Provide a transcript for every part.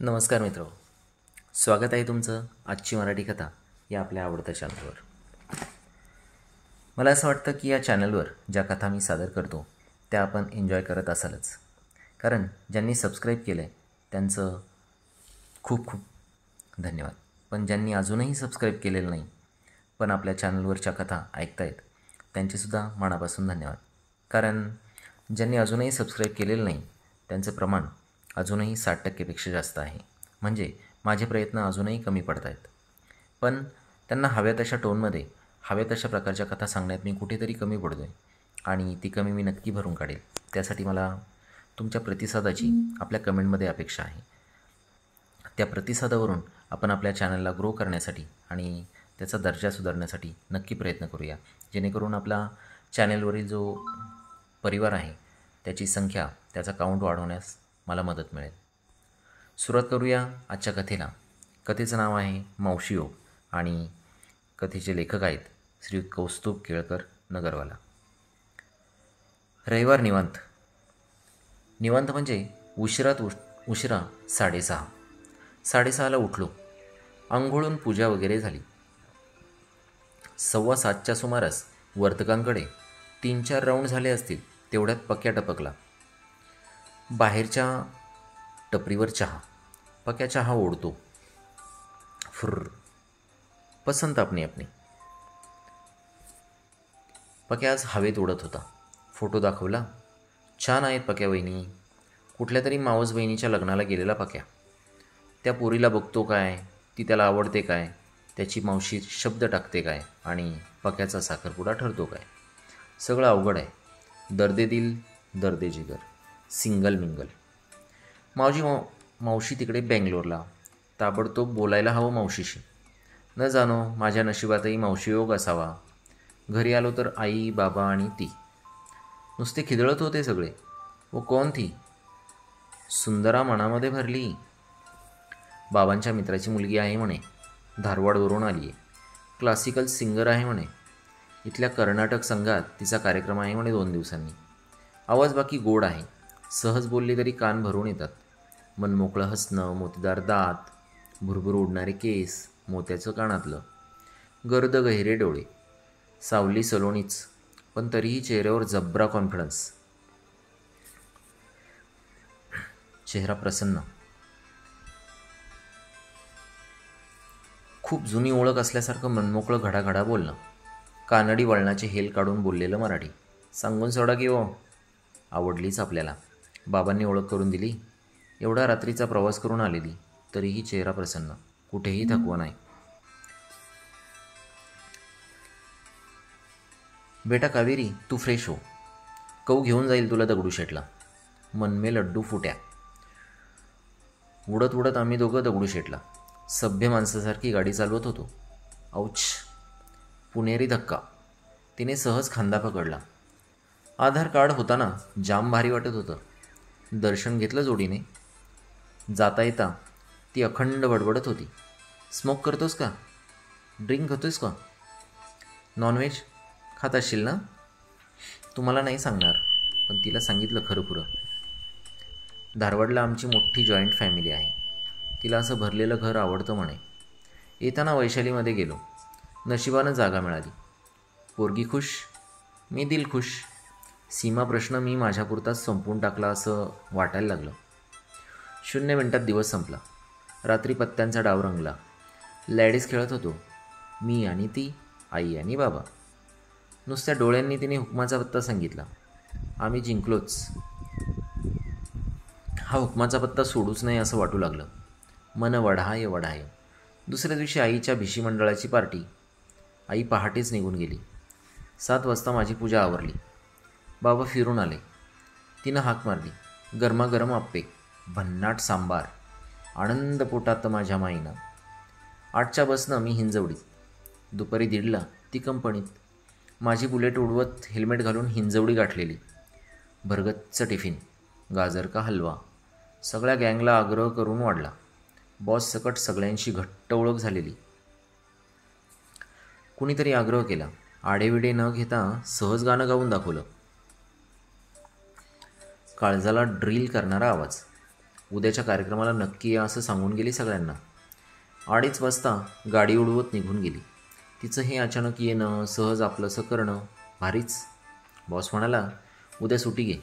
नमस्कार मित्र, स्वागत आहे तुमचं आजची मराठी कथा या आपल्या आवडत्या चॅनलवर. मला असं वाटतं की या चॅनलवर ज्या कथा मी सादर करतो त्या आपण एन्जॉय करत असालच, कारण ज्यांनी सबस्क्राईब केलं आहे त्यांचं खूप खूप धन्यवाद. पण ज्यांनी अजूनही सबस्क्राईब केलेलं नाही पण आपल्या चॅनलवरच्या कथा ऐकतायत त्यांचेसुद्धा मनापासून धन्यवाद. कारण ज्यांनी अजूनही सबस्क्राईब केलेलं नाही त्यांचं प्रमाण अजूनही 60% जास्त आहे. म्हणजे माझे प्रयत्न अजूनही कमी पडत आहेत. पण त्यांना हव्या तशा टोनमध्ये हव्या तशा प्रकारच्या कथा सांगण्यात मी कुठेतरी कमी पडतो आहे आणि ती कमी मी नक्की भरून काढेल. त्यासाठी मला तुमच्या प्रतिसादाची आपल्या कमेंटमध्ये अपेक्षा आहे. त्या प्रतिसादावरून आपण आपल्या चॅनलला ग्रो करण्यासाठी आणि त्याचा दर्जा सुधारण्यासाठी नक्की प्रयत्न करूया, जेणेकरून आपला चॅनलवरील जो परिवार आहे त्याची संख्या, त्याचा काउंट वाढवण्यास मला मदत मिळेल. सुरुवात करूया आजच्या कथेला. कथेचं नाव आहे मावशी योग आणि कथेचे लेखक आहेत श्रीयुत कौस्तुभ केळकर नगरवाला. रविवार निवांत. निवांत म्हणजे उशिरा 6:30. 6:30ला उठलो. आंघोळून पूजा वगैरे झाली. 7:15च्या सुमारास वर्तकांकडे 3-4 राऊंड झाले असतील तेवढ्यात पक्या टपकला. बाहेरच्या टपरीवर चहा. पक्या चहा ओढतो. फुर्र. पसंत आपणी आपणी. पक्या आज हवेत उडत होता. फोटो दाखवला. छान आहेत पक्या वहिनी. कुठल्या तरी मावस बहिणीच्या लग्नाला गेलेला पक्या. त्या पोरीला बघतो काय, ती त्याला आवडते काय, त्याची मावशी शब्द टाकते काय आणि पक्याचा साखरपुडा ठरतो काय. सगळं अवघड आहे. दर्दे दिल दर्दे जिगर. Single mingle. मावशी तिकडे बेंगलोरला. ताबडतोब बोलायला हवं मावशीशी. न जाणो माझ्या नशिबातही मावशी योग असावा. घरी आलो तर आई, बाबा आणि ती नुसते खिदळत होते सगळे. व कोण ती? सुंदरा मनामध्ये भरली. बाबांच्या मित्राची मुलगी आहे म्हणे. धारवाडवरून आली आहे. क्लासिकल सिंगर आहे म्हणे. इथल्या कर्नाटक संघात तिचा कार्यक्रम आहे म्हणे 2 दिवसांनी. आवाज बाकी गोड आहे. सहज बोलली तरी कान भरून येतात. मनमोकळं हसणं, मोतीदार दात, भुरभुर उडणारे केस, मोत्याचं कानातलं, गर्द गहिरे डोळे, सावली सलोनीच, पण तरीही चेहऱ्यावर जबरा कॉन्फिडन्स. चेहरा प्रसन्न. खूप जुनी ओळख असल्यासारखं मनमोकळं घडाघडा बोलणं. कानडी वळणाचे हेल काढून बोललेलं मराठी. सांगून सोडा की हो. आवडलीच आपल्याला. बाबांनी ओळख करून दिली. एवढा रात्रीचा प्रवास करून आलेली तरीही चेहरा प्रसन्न, कुठेही थकवा नाही. बेटा कावेरी, तू फ्रेश हो. कऊ घेऊन जाईल तुला दगडूशेठला. मनमे लड्डू फुट्या. उडत उडत आम्ही दोघं दगडूशेठला. सभ्य माणसासारखी गाडी चालवत होतो. औच. पुणेरी धक्का. तिने सहज खांदा पकडला. आधार कार्ड होता ना, जाम भारी वाटत होतं. दर्शन घेतलं जोडीने. जाता येता ती अखंड बडबडत होती. स्मोक करतोस का? ड्रिंक होतोस का? नॉनव्हेज खात असशील ना? तुम्हाला नाही सांगणार, पण तिला सांगितलं खरं पुरं. धारवाडला आमची मोठी जॉईंट फॅमिली आहे. तिला असं भरलेलं घर आवडतं म्हणे. येताना वैशालीमध्ये गेलो. नशिबानं जागा मिळाली. पोरगी खुश, मी दिल खुश. सीमा प्रश्न मी माझ्यापुरताच संपवून टाकला असं वाटायला लागलं. 0 मिनिटात दिवस संपला. रात्री पत्त्यांचा डाव रंगला. लॅडीज खेळत होतो. मी आणि ती, आई आणि बाबा. नुसत्या डोळ्यांनी तिने हुकमाचा पत्ता सांगितला. आम्ही जिंकलोच. हा हुकमाचा पत्ता सोडूच नाही असं वाटू लागलं. मन वढाय वढाय. दुसऱ्या दिवशी आईच्या भिशी मंडळाची पार्टी. आई पहाटेच निघून गेली. 7 वाजता माझी पूजा आवरली. बाबा फिरून आले. तिनं हाक मारली. गरमागरम आप्पे, भन्नाट सांबार. आनंद पोटात माझ्या माईनं. 8च्या बसनं मी हिंजवडीत. दुपारी 1:30ला ती कंपनीत. माझी बुलेट उडवत हेल्मेट घालून हिंजवडी गाठलेली. भरगच्च टिफिन, गाजर का हलवा. सगळ्या गँगला आग्रह करून वाढला. बॉस सकट सगळ्यांशी घट्ट ओळख झालेली. कुणीतरी आग्रह केला. आडेविडे न घेता सहज गाणं गाऊन दाखवलं. काळजाला ड्रिल करणारा आवाज. उद्याच्या कार्यक्रमाला नक्की या असं सांगून गेली सगळ्यांना. 2:30 वाजता गाडी उडवत निघून गेली. तिचं हे अचानक येणं, सहज आपलंसं करणं भारीच. बॉस म्हणाला, उद्या सुट्टी घे.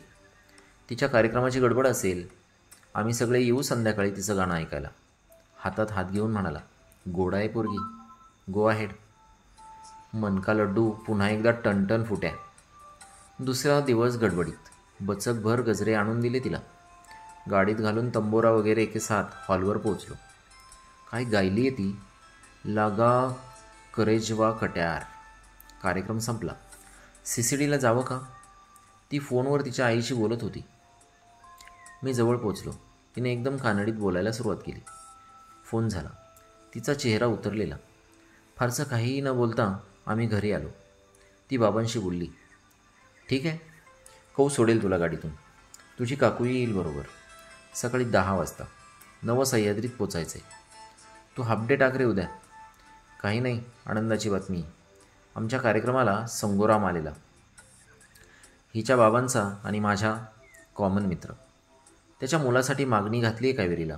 तिच्या कार्यक्रमाची गडबड असेल. आम्ही सगळे येऊ संध्याकाळी तिचं गाणं ऐकायला. हातात हात घेऊन म्हणाला, गोड आहे पोरगी, गो अहेड. मनका लड्डू पुन्हा एकदा टणटण फुट्या. दुसरा दिवस गडबडीत. बचकभर गजरे आणून दिले तिला. गाडीत घालून तंबोरा वगैरे एके साथ हॉलवर पोचलो. काय गायली आहे ती, लागा करेजवा कट्यार. कार्यक्रम संपला. CCDला जावं का? ती फोनवर तिच्या आईशी बोलत होती. मी जवळ पोचलो. तिने एकदम कानडीत बोलायला सुरुवात केली. फोन झाला. तिचा चेहरा उतरलेला. फारसं काहीही न बोलता आम्ही घरी आलो. ती बाबांशी बोलली, ठीक आहे, कौ सोडेल तुला गाडीतून. तुझी काकू येईल बरोबर. सकाळी 10 वाजता नवं सह्याद्रीत पोचायचं आहे. तू हाफ डे टाक रे उद्या. काही नाही, आनंदाची बातमी. आमच्या कार्यक्रमाला संगोराम आलेला. हिच्या बाबांचा आणि माझा कॉमन मित्र. त्याच्या मुलासाठी मागणी घातली आहे कावेरीला.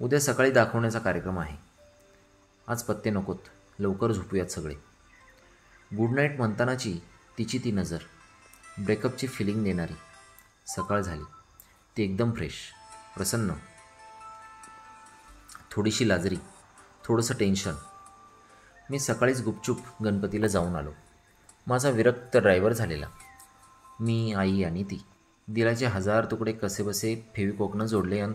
उद्या सकाळी दाखवण्याचा कार्यक्रम आहे. आज पत्ते नकोत, लवकर झोपूयात सगळे. गुड नाईट म्हणतानाची तिची ती नजर, ब्रेकअपची फिलिंग देणारी. सकाळ झाली. ती एकदम फ्रेश, प्रसन्न, थोडीशी लाजरी, थोडंसं टेन्शन. मी सकाळीच गुपचूप गणपतीला जाऊन आलो. माझा विरक्त ड्रायव्हर झालेला. मी, आई आणि ती. दिलाचे 1000 तुकडे कसेबसे फेविकॉकनं जोडले आणि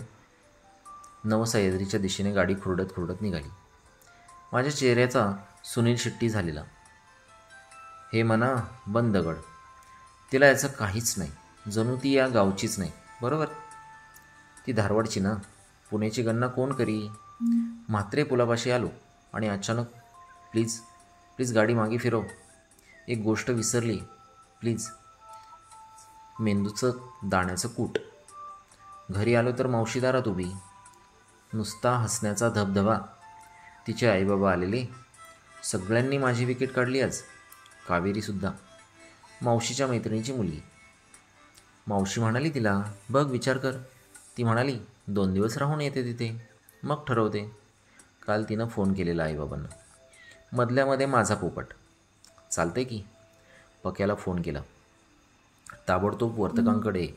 नवसह्याद्रीच्या दिशेने गाडी खुरडत खुरडत निघाली. माझ्या चेहऱ्याचा सुनील शेट्टी झालेला. हे म्हणा बंद दगड. तिला याचं काहीच नाही. जणू ती या गावचीच नाही. बरोबर, ती धारवाडची ना. पुण्याची गणना कोण करी. म्हात्रे पुलापाशी आलो आणि अचानक, प्लीज प्लीज गाडी मागे फिरव. एक गोष्ट विसरली प्लीज. मेंदूचं दाण्याचं कूट. घरी आलो तर मावशी दारात उभी. नुसता हसण्याचा धबधबा. तिचे आईबाबा आलेले. सगळ्यांनी माझी विकेट काढली आज. कावेरीसुद्धा, मावशीच्या मैत्रिणीची मुलगी. मावशी म्हणाली तिला, बघ विचार कर. ती म्हणाली, 2 दिवस राहून येते तिथे, मग ठरवते. काल तिनं फोन केलेला आईबाबांना. मधल्यामध्ये माझा पोपट. चालते की. पक्याला फोन केला. ताबडतोब वर्तकांकडे.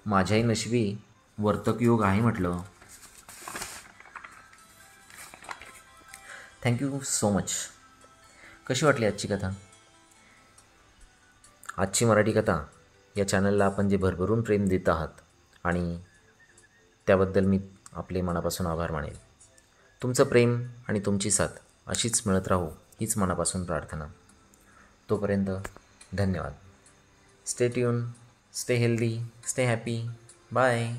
माझ्याही नशिबी वर्तक योग आहे म्हटलं. Thank you so much. कशी वाटली आजची कथा? आजची मराठी कथा या चॅनलला आपण जे भरभरून प्रेम देत आहात आणि त्याबद्दल मी आपले मनापासून आभार मानेल. तुमचं प्रेम आणि तुमची साथ अशीच मिळत राहो हीच मनापासून प्रार्थना. तोपर्यंत धन्यवाद. Stay tune, stay healthy, stay happy. Bye.